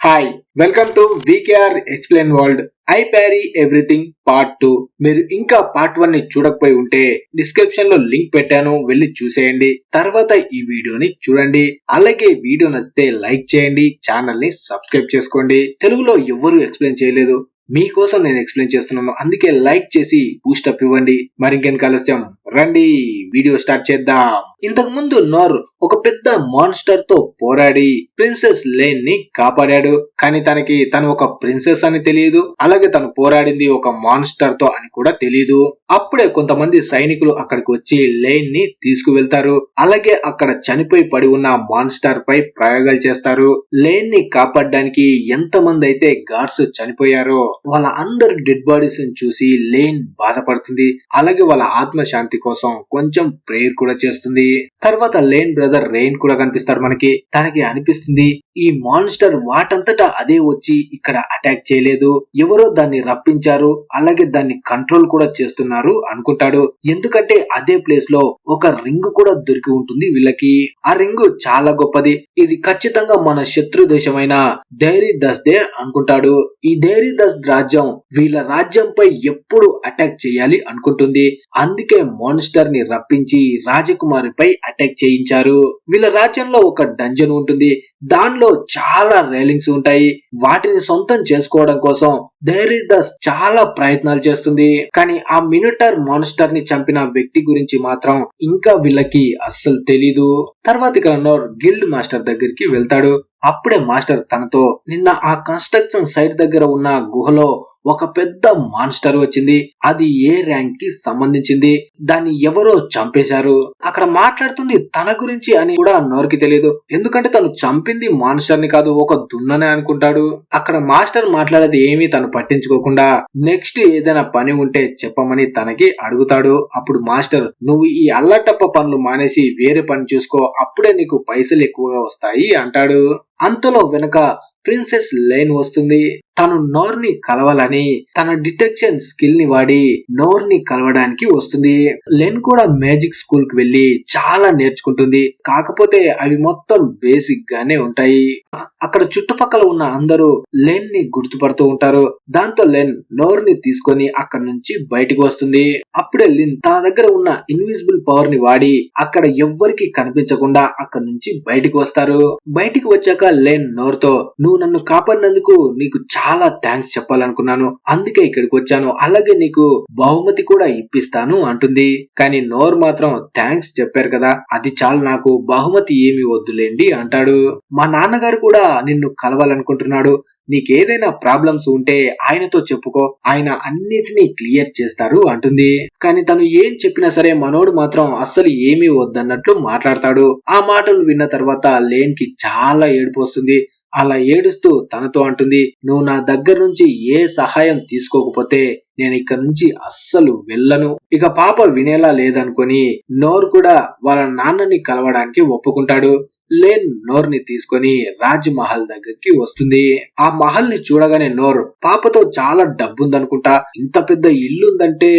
Hi welcome to VKR explain world. I parry everything part 2. మీరు ఇంకా part 1 ని చూడకపోయి ఉంటే డిస్క్రిప్షన్ లో లింక్ పెట్టాను, వెళ్ళి చూసేయండి. తర్వాత ఈ వీడియోని చూడండి. అలాగే వీడియో నచ్చితే లైక్ చేయండి, ఛానల్ ని సబ్స్క్రైబ్ చేసుకోండి. తెలుగులో ఎవ్వరూ ఎక్స్ప్లెయిన్ చేయలేదు, మీకోసం నేను ఎక్స్ప్లెయిన్ చేస్తున్నాను, అందుకే లైక్ చేసి బూస్ట్ అప్ ఇవ్వండి. మరి ఇంకెందుకు ఆలస్యం, రండి వీడియో స్టార్ట్ చేద్దాం. ఇంతకు ముందు నోర్ ఒక పెద్ద మాన్స్టర్ తో పోరాడి ప్రిన్సెస్ లేన్ ని కాపాడాడు. కానీ తను ఒక ప్రిన్సెస్ అని తెలియదు, అలాగే తను పోరాడింది ఒక మాన్స్టర్ తో అని కూడా తెలియదు. అప్పుడే కొంతమంది సైనికులు అక్కడికి వచ్చి లేన్ ని తీసుకువెళ్తారు. అలాగే అక్కడ చనిపోయి పడి ఉన్న మాన్స్టర్ పై ప్రయోగాలు చేస్తారు. లేన్ ని కాపాడడానికి ఎంత మంది అయితే గార్డ్స్ చనిపోయారో వాళ్ళ అందరి డెడ్ బాడీస్ చూసి లేన్ బాధపడుతుంది. అలాగే వాళ్ళ ఆత్మశాంతి కోసం కొంచెం ప్రేయర్ కూడా చేస్తుంది. తర్వాత లేన్ బ్రదర్ రెయిన్ కూడా కనిపిస్తాడు మనకి. తనకి అనిపిస్తుంది ఈ మాన్స్టర్ వాటంతటా అదే వచ్చి ఇక్కడ అటాక్ చేయలేదు, ఎవరో దాన్ని రప్పించారు, అలాగే దాన్ని కంట్రోల్ కూడా చేస్తున్నారు అనుకుంటాడు. ఎందుకంటే అదే ప్లేస్ లో ఒక రింగ్ కూడా దొరికి ఉంటుంది వీళ్ళకి. ఆ రింగ్ చాలా గొప్పది, ఇది ఖచ్చితంగా మన శత్రు దేశమైన డైరీ దస్ దే అనుకుంటాడు. ఈ డైరీ దస్ రాజ్యం వీళ్ళ రాజ్యంపై ఎప్పుడు అటాక్ చేయాలి అనుకుంటుంది. అందుకే మాన్స్టర్ ని రప్పించి రాజకుమారిపై అటాక్ చేయించారు. వీళ్ళ రాజ్యంలో ఒక డంజన్ ఉంటుంది, దానిలో చాలా రైలింగ్స్ ఉంటాయి. వాటిని సొంతం చేసుకోవడం కోసం డైరీ దస్ చాలా ప్రయత్నాలు చేస్తుంది. కానీ ఆ మినిటర్ మాన్స్టర్ ని చంపిన వ్యక్తి గురించి మాత్రం ఇంకా వీళ్ళకి అస్సలు తెలీదు. తర్వాత ఇక్కడ నోర్ గిల్డ్ మాస్టర్ దగ్గరికి వెళ్తాడు. అప్పుడే మాస్టర్ తనతో, నిన్న ఆ కన్స్ట్రక్షన్ సైట్ దగ్గర ఉన్న గుహలో ఒక పెద్ద మాన్స్టర్ వచ్చింది, అది ఏ ర్యాంక్ కి సంబంధించింది, దాన్ని ఎవరో చంపేశారు. అక్కడ మాట్లాడుతుంది తన గురించి అని కూడా నోర్కి తెలియదు, ఎందుకంటే తను చంపింది మాన్స్టర్ ని కాదు, ఒక దున్ననే అనుకుంటాడు. అక్కడ మాస్టర్ మాట్లాడేది ఏమీ తను పట్టించుకోకుండా నెక్స్ట్ ఏదైనా పని ఉంటే చెప్పమని తనకి అడుగుతాడు. అప్పుడు మాస్టర్, నువ్వు ఈ అల్లటప్ప పనులు మానేసి వేరే పని చూసుకో, అప్పుడే నీకు పైసలు ఎక్కువగా వస్తాయి అంటాడు. అంతలో వెనక ప్రిన్సెస్ లేన్ వస్తుంది. తను నోర్ ని కలవాలని తన డిటెక్షన్ స్కిల్ ని వాడి నోర్ ని కలవడానికి వస్తుంది. లెన్ కూడా మ్యాజిక్ స్కూల్ కి వెళ్లి చాలా నేర్చుకుంటుంది, కాకపోతే అవి మొత్తం బేసిక్ గానే ఉంటాయి. అక్కడ చుట్టుపక్కల ఉన్న అందరూ లెన్ ని గుర్తుపడుతూ ఉంటారు. దాంతో లెన్ నోర్ ని తీసుకొని అక్కడ నుంచి బయటికి వస్తుంది. అప్పుడే లిన్ తన దగ్గర ఉన్న ఇన్విజిబుల్ పవర్ ని వాడి అక్కడ ఎవ్వరికి కనిపించకుండా అక్కడ నుంచి బయటికి వస్తారు. బయటికి వచ్చాక లెన్ నోర్ తో, నువ్వు నన్ను కాపాడినందుకు నీకు చాలా థ్యాంక్స్ చెప్పాలనుకున్నాను, అందుకే ఇక్కడికి వచ్చాను, అలాగే నీకు బహుమతి కూడా ఇప్పిస్తాను అంటుంది. కానీ నోర్ మాత్రం, థ్యాంక్స్ చెప్పారు కదా, అది చాలు, నాకు బహుమతి ఏమి వద్దులేండి అంటాడు. మా నాన్నగారు కూడా నిన్ను కలవాలనుకుంటున్నాడు, నీకేదైనా ప్రాబ్లమ్స్ ఉంటే ఆయనతో చెప్పుకో, ఆయన అన్నిటినీ క్లియర్ చేస్తారు అంటుంది. కానీ తను ఏం చెప్పినా సరే మనోడు మాత్రం అస్సలు ఏమీ వద్దన్నట్లు మాట్లాడతాడు. ఆ మాటలు విన్న తర్వాత లేన్ కి చాలా ఏడుపు వస్తుంది. అలా ఏడుస్తూ తనతో అంటుంది, నువ్వు నా దగ్గర నుంచి ఏ సహాయం తీసుకోకపోతే నేను ఇక్కడ నుంచి అస్సలు వెళ్ళను. ఇక పాప వినేలా లేదనుకొని నోర్ కూడా వాళ్ళ నాన్నని కలవడానికి ఒప్పుకుంటాడు. లేన్ నోర్ ని తీసుకొని రాజ్ మహల్ దగ్గరికి వస్తుంది. ఆ మహల్ ని చూడగానే నోర్, పాపతో చాలా డబ్బుందనుకుంటా, ఇంత పెద్ద ఇల్లు ఉందంటే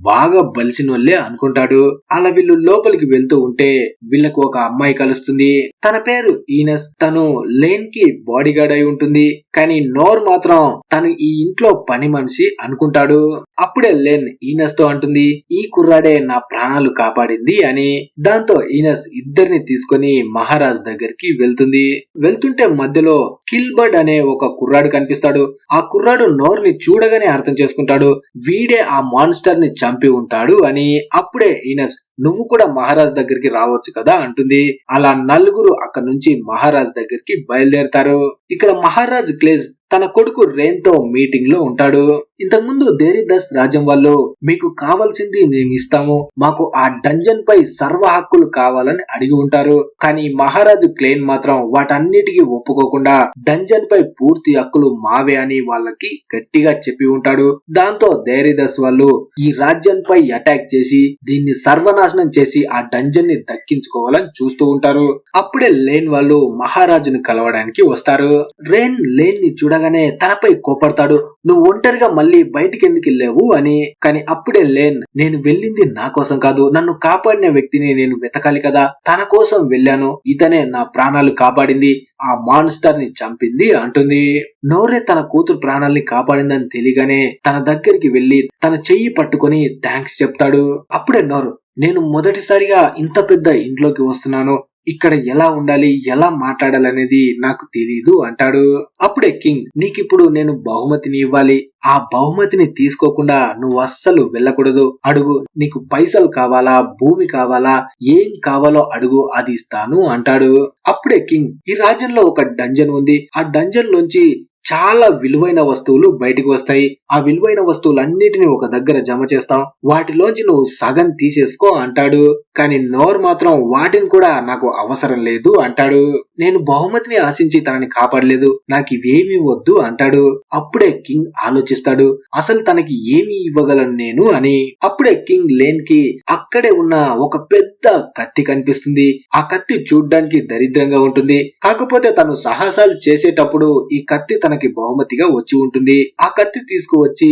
బాగా బలిసినోళ్లే అనుకుంటాడు. అలా వీళ్ళు లోపలికి వెళ్తూ ఉంటే వీళ్ళకు ఒక అమ్మాయి కలుస్తుంది. తన పేరు ఈనస్. తను లేన్ కి బాడీ గార్డ్ అయి ఉంటుంది. కానీ నోర్ మాత్రం తను ఈ ఇంట్లో పని మనిషి అనుకుంటాడు. అప్పుడే లేన్ ఈనస్ తో అంటుంది, ఈ కుర్రాడే నా ప్రాణాలు కాపాడింది అని. దాంతో ఈనస్ ఇద్దరిని తీసుకొని మహారాజ్ దగ్గరికి వెళ్తుంది. వెళ్తుంటే మధ్యలో కిల్బర్డ్ అనే ఒక కుర్రాడు కనిపిస్తాడు. ఆ కుర్రాడు నోర్ ని చూడగానే అర్థం చేసుకుంటాడు, వీడే ఆ మాన్స్టర్ ని చంపి ఉంటాడు అని. అప్పుడే ఈనస్, నువ్వు కూడా మహారాజ్ దగ్గరికి రావచ్చు కదా అంటుంది. అలా నలుగురు అక్కడ నుంచి మహారాజ్ దగ్గరికి బయలుదేరతారు. ఇక్కడ మహారాజ్ క్లేజ్ తన కొడుకు రెయిన్ తో మీటింగ్ లో ఉంటాడు. ఇంతకు ముందు డైరీ దస్ రాజ్యం వాళ్ళు, మీకు కావాల్సింది మేము ఇస్తాము, మాకు ఆ డంజన్ పై సర్వ హక్కులు కావాలని అడిగి ఉంటారు. కానీ మహారాజు క్లెయిన్ మాత్రం వాటన్నిటికీ ఒప్పుకోకుండా డంజన్ పై పూర్తి హక్కులు మావే అని వాళ్ళకి గట్టిగా చెప్పి ఉంటాడు. దాంతో డైరీ దస్ వాళ్ళు ఈ రాజ్యం పై అటాక్ చేసి దీన్ని సర్వనాశనం చేసి ఆ డంజన్ ని దక్కించుకోవాలని చూస్తూ ఉంటారు. అప్పుడే లేన్ వాళ్ళు మహారాజును కలవడానికి వస్తారు. రెయిన్ లేన్ ని చూడ వినగానే తనపై కోపడతాడు. నువ్వు ఒంటరిగా మళ్ళీ బయటికి ఎందుకు వెళ్ళావు అని. కానీ అప్పుడే లేన్, నేను వెళ్ళింది నా కోసం కాదు, నన్ను కాపాడిన వ్యక్తిని నేను వెతకాలి కదా, తన కోసం వెళ్ళాను, ఇతనే నా ప్రాణాలు కాపాడింది, ఆ మాన్స్టర్ ని చంపింది అంటుంది. నోరే తన కూతురు ప్రాణాల్ని కాపాడిందని తెలియగానే తన దగ్గరికి వెళ్లి తన చెయ్యి పట్టుకొని థ్యాంక్స్ చెప్తాడు. అప్పుడే నోరు, నేను మొదటిసారిగా ఇంత పెద్ద ఇంట్లోకి వస్తున్నాను, ఇక్కడ ఎలా ఉండాలి, ఎలా మాట్లాడాలనేది నాకు తెలీదు అంటాడు. అప్పుడే కింగ్, నీకిప్పుడు నేను బహుమతిని ఇవ్వాలి, ఆ బహుమతిని తీసుకోకుండా నువ్వు అస్సలు వెళ్ళకూడదు, అడుగు, నీకు పైసలు కావాలా, భూమి కావాలా, ఏం కావాలో అడుగు, అది ఇస్తాను అంటాడు. అప్పుడే కింగ్, ఈ రాజ్యంలో ఒక డంజన్ ఉంది, ఆ డంజన్ లోంచి చాలా విలువైన వస్తువులు బయటికి వస్తాయి, ఆ విలువైన వస్తువులన్నిటిని ఒక దగ్గర జమ చేస్తాం, వాటిలోంచి నువ్వు సగం తీసేసుకో అంటాడు. కానీ నోర్ మాత్రం వాటిని కూడా నాకు అవసరం లేదు అంటాడు. నేను బహుమతిని ఆశించి తనని కాపాడలేదు, నాకు ఇవేమీ వద్దు అంటాడు. అప్పుడే కింగ్ ఆలోచిస్తాడు, అసలు తనకి ఏమి ఇవ్వగలను నేను అని. అప్పుడే కింగ్ లేన్ కి అక్కడే ఉన్న ఒక పెద్ద కత్తి కనిపిస్తుంది. ఆ కత్తి చూడ్డానికి దరిద్రంగా ఉంటుంది, కాకపోతే తను సాహసాలు చేసేటప్పుడు ఈ కత్తి తనకి బహుమతిగా వచ్చి ఉంటుంది. ఆ కత్తి తీసుకువచ్చి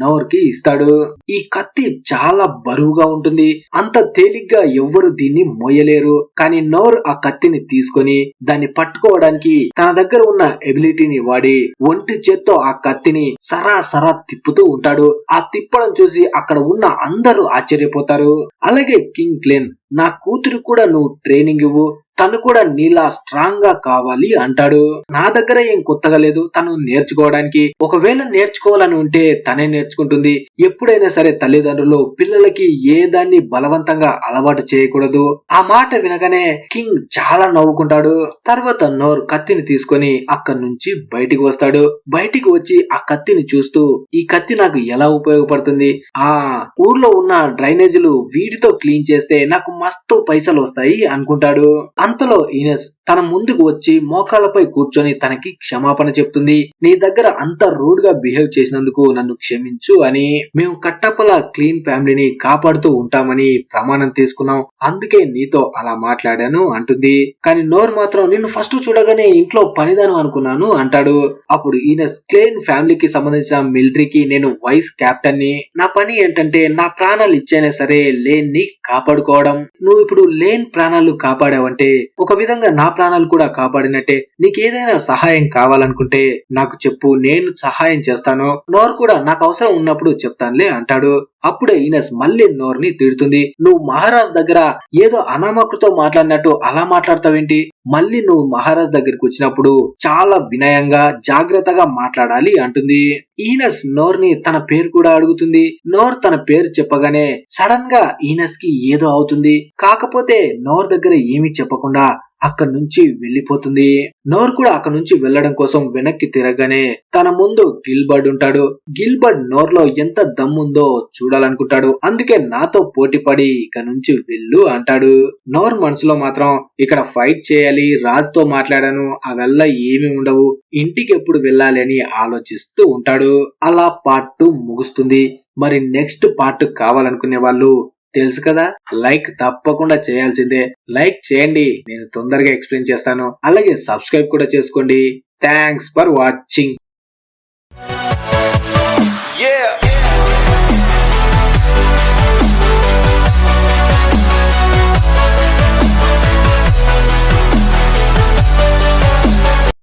నోర్ కి ఇస్తాడు. ఈ కత్తి చాలా బరువుగా ఉంటుంది, అంత తేలిగ్గా ఎవ్వరు దీన్ని మోయలేరు. కానీ నోర్ ఆ కత్తిని తీసుకొని దాన్ని పట్టుకోవడానికి తన దగ్గర ఉన్న ఎబిలిటీని వాడి ఒంటి చేత్తో ఆ కత్తిని సరాసరా తిప్పుతూ ఉంటాడు. ఆ తిప్పడం చూసి అక్కడ ఉన్న అందరూ ఆశ్చర్యపోతారు. అలాగే కింగ్ క్లేన్, నా కూతురు కూడా నువ్వు ట్రైనింగ్ ఇవ్వు, తను కూడా నీలా స్ట్రాంగ్ గా కావాలి అంటాడు. నా దగ్గర ఏం కొత్తగా లేదు తను నేర్చుకోవడానికి, ఒకవేళ నేర్చుకోవాలని ఉంటే తనే నేర్చుకుంటుంది. ఎప్పుడైనా సరే తల్లిదండ్రులు పిల్లలకి ఏ దాన్ని బలవంతంగా అలవాటు చేయకూడదు. ఆ మాట వినగానే కింగ్ చాలా నవ్వుకుంటాడు. తర్వాత నోర్ కత్తిని తీసుకొని అక్కడి నుంచి బయటికి వస్తాడు. బయటికి వచ్చి ఆ కత్తిని చూస్తూ, ఈ కత్తి నాకు ఎలా ఉపయోగపడుతుంది, ఆ ఊర్లో ఉన్న డ్రైనేజీలు వీటితో క్లీన్ చేస్తే నాకు మస్తు పైసలు వస్తాయి అనుకుంటాడు. అంతలో ఈనెస్ తన ముందుకు వచ్చి మోకాళ్ళపై కూర్చొని తనకి క్షమాపణ చెప్తుంది. నీ దగ్గర అంత రూడ్ గా బిహేవ్ చేసినందుకు నన్ను క్షమించు అని. మేము కట్టప్పల క్లీన్ ఫ్యామిలీని కాపాడుతూ ఉంటామని ప్రమాణం తీసుకున్నాం, అందుకే నీతో అలా మాట్లాడాను అంటుంది. కానీ నోర్ మాత్రం, నిన్ను ఫస్ట్ చూడగానే ఇంట్లో పనిదాను అనుకున్నాను అంటాడు. అప్పుడు ఈనెస్, క్లీన్ ఫ్యామిలీకి సంబంధించిన మిలిటరీకి నేను వైస్ కెప్టెన్ ని, నా పని ఏంటంటే నా ప్రాణాలు ఇచ్చైనా సరే లేన్ ని కాపాడుకోవడం. నువ్వు ఇప్పుడు లేన్ ప్రాణాలు కాపాడావంటే ఒక విధంగా నా ప్రాణాలు కూడా కాపాడినట్టే. నీకేదైనా సహాయం కావాలనుకుంటే నాకు చెప్పు, నేను సహాయం చేస్తాను. నోర్ కూడా నాకు అవసరం ఉన్నప్పుడు చెప్తానులే అంటాడు. అప్పుడే ఈనెస్ మళ్ళీ నోర్ ని తిడుతుంది, నువ్వు మహారాజ్ దగ్గర ఏదో అనామకుతో మాట్లాడినట్టు అలా మాట్లాడతావేంటి, మళ్ళీ నువ్వు మహారాజ్ దగ్గరికి వచ్చినప్పుడు చాలా వినయంగా జాగ్రత్తగా మాట్లాడాలి అంటుంది. ఈనెస్ నోర్ ని తన పేరు కూడా అడుగుతుంది. నోర్ తన పేరు చెప్పగానే సడన్ గా ఈనెస్ కి ఏదో అవుతుంది. కాకపోతే నోర్ దగ్గర ఏమీ చెప్పకుండా అక్కడి నుంచి వెళ్లిపోతుంది. నోర్ కూడా అక్కడి నుంచి వెళ్లడం కోసం వెనక్కి తిరగగానే తన ముందు గిల్బర్డ్ ఉంటాడు. గిల్బర్డ్ నోర్ లో ఎంత దమ్ముందో చూడాలనుకుంటాడు, అందుకే నాతో పోటీ పడి ఇక నుంచి వెళ్ళు అంటాడు. నోర్ మనసులో మాత్రం ఇక్కడ ఫైట్ చేయాలి, రాజుతో మాట్లాడాను, అవల్ల ఏమి ఉండవు, ఇంటికి ఎప్పుడు వెళ్ళాలి అని ఆలోచిస్తూ ఉంటాడు. అలా పార్ట్ 2 ముగుస్తుంది. మరి నెక్స్ట్ పార్ట్ కావాలనుకునే వాళ్ళు తెలుసు కదా, లైక్ తప్పకుండా చేయాల్సిందే. లైక్ చేయండి, నేను తొందరగా ఎక్స్ప్లెయిన్ చేస్తాను. అలాగే సబ్స్క్రైబ్ కూడా చేసుకోండి. Thanks for watching.